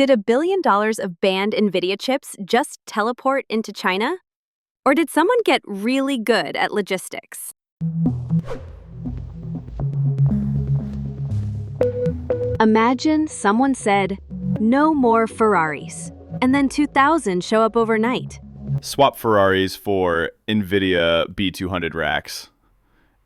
Did $1 billion of banned NVIDIA chips just teleport into China? Or did someone get really good at logistics? Imagine someone said, "No more Ferraris," and then 2,000 show up overnight. Swap Ferraris for NVIDIA B200 racks.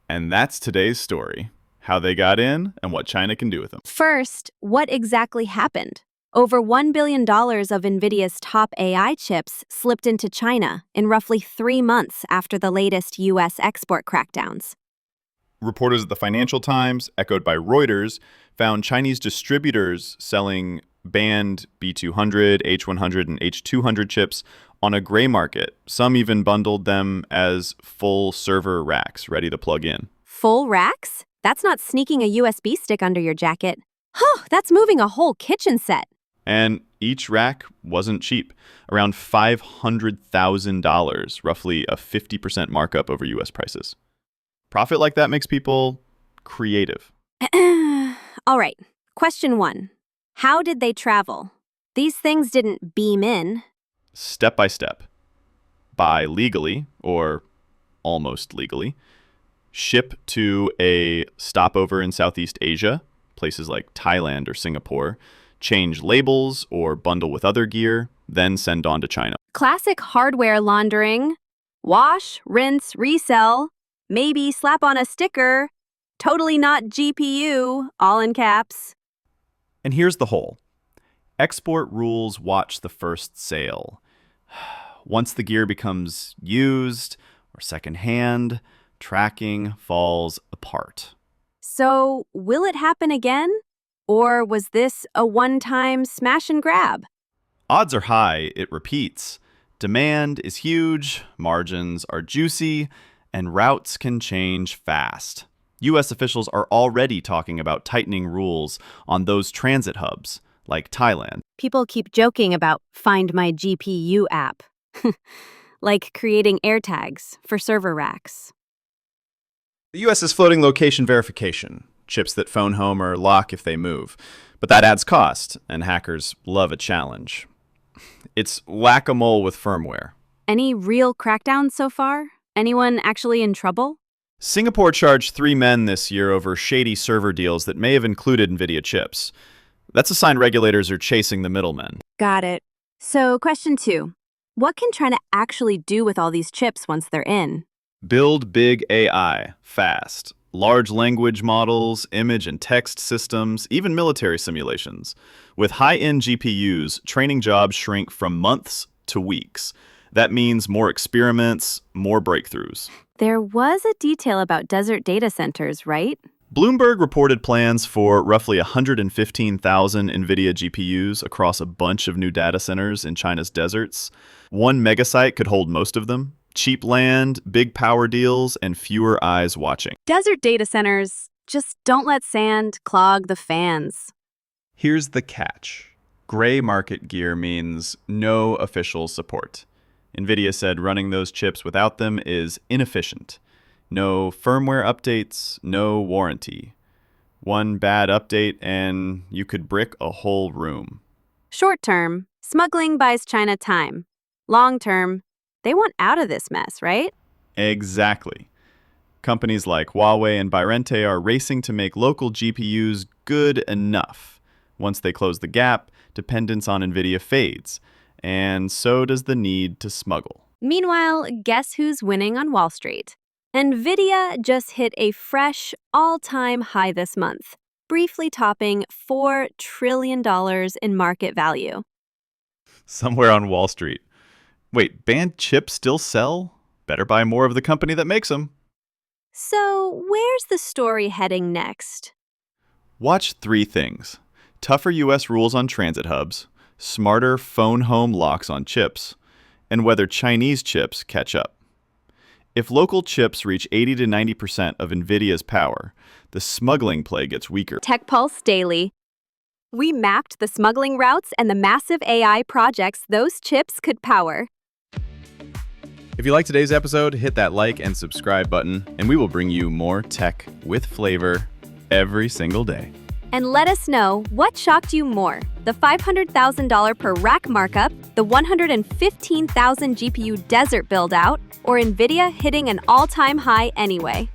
And that's today's story. How they got in and what China can do with them. First, what exactly happened? Over $1 billion of NVIDIA's top AI chips slipped into China in roughly 3 months after the latest U.S. export crackdowns. Reporters at the Financial Times, echoed by Reuters, found Chinese distributors selling banned B200, H100, and H200 chips on a gray market. Some even bundled them as full server racks ready to plug in. Full racks? That's not sneaking a USB stick under your jacket. That's moving a whole kitchen set. And each rack wasn't cheap, around $500,000, roughly a 50% markup over US prices. Profit like that makes people creative. All right, question 1. How did they travel? These things didn't beam in. Step by step. Buy legally, or almost legally. Ship to a stopover in Southeast Asia, places like Thailand or Singapore. Change labels or bundle with other gear, then send on to China. Classic hardware laundering. Wash, rinse, resell. Maybe slap on a sticker. Totally not GPU, all in caps. And here's the whole. Export rules watch the first sale. Once the gear becomes used or secondhand, tracking falls apart. So, will it happen again? Or was this a one-time smash and grab? Odds are high it repeats. Demand is huge, margins are juicy, and routes can change fast. U.S. officials are already talking about tightening rules on those transit hubs, like Thailand. People keep joking about Find My GPU app, like creating AirTags for server racks. The U.S. is floating location verification, chips that phone home or lock if they move. But that adds cost, and hackers love a challenge. It's whack-a-mole with firmware. Any real crackdowns so far? Anyone actually in trouble? Singapore charged 3 men this year over shady server deals that may have included NVIDIA chips. That's a sign regulators are chasing the middlemen. Got it. So, question 2. What can China actually do with all these chips once they're in? Build big AI fast. Large language models, image and text systems, even military simulations. With high-end GPUs, training jobs shrink from months to weeks. That means more experiments, more breakthroughs. There was a detail about desert data centers, right? Bloomberg reported plans for roughly 115,000 NVIDIA GPUs across a bunch of new data centers in China's deserts. One megasite could hold most of them. Cheap land, big power deals, and fewer eyes watching. Desert data centers, just don't let sand clog the fans. Here's the catch. Gray market gear means no official support. NVIDIA said running those chips without them is inefficient. No firmware updates, no warranty. One bad update and you could brick a whole room. Short term, smuggling buys China time. Long term, they want out of this mess, right? Exactly. Companies like Huawei and Birente are racing to make local GPUs good enough. Once they close the gap, dependence on NVIDIA fades, and so does the need to smuggle. Meanwhile, guess who's winning on Wall Street? NVIDIA just hit a fresh all-time high this month, briefly topping $4 trillion in market value. Somewhere on Wall Street. Wait, banned chips still sell? Better buy more of the company that makes them. So, where's the story heading next? Watch 3 things. Tougher U.S. rules on transit hubs, smarter phone home locks on chips, and whether Chinese chips catch up. If local chips reach 80 to 90% of NVIDIA's power, the smuggling play gets weaker. techpulsedaily. We mapped the smuggling routes and the massive AI projects those chips could power. If you like today's episode, hit that like and subscribe button, and we will bring you more tech with flavor every single day. And let us know what shocked you more, the $500,000 per rack markup, the 115,000 GPU desert build-out, or NVIDIA hitting an all-time high anyway.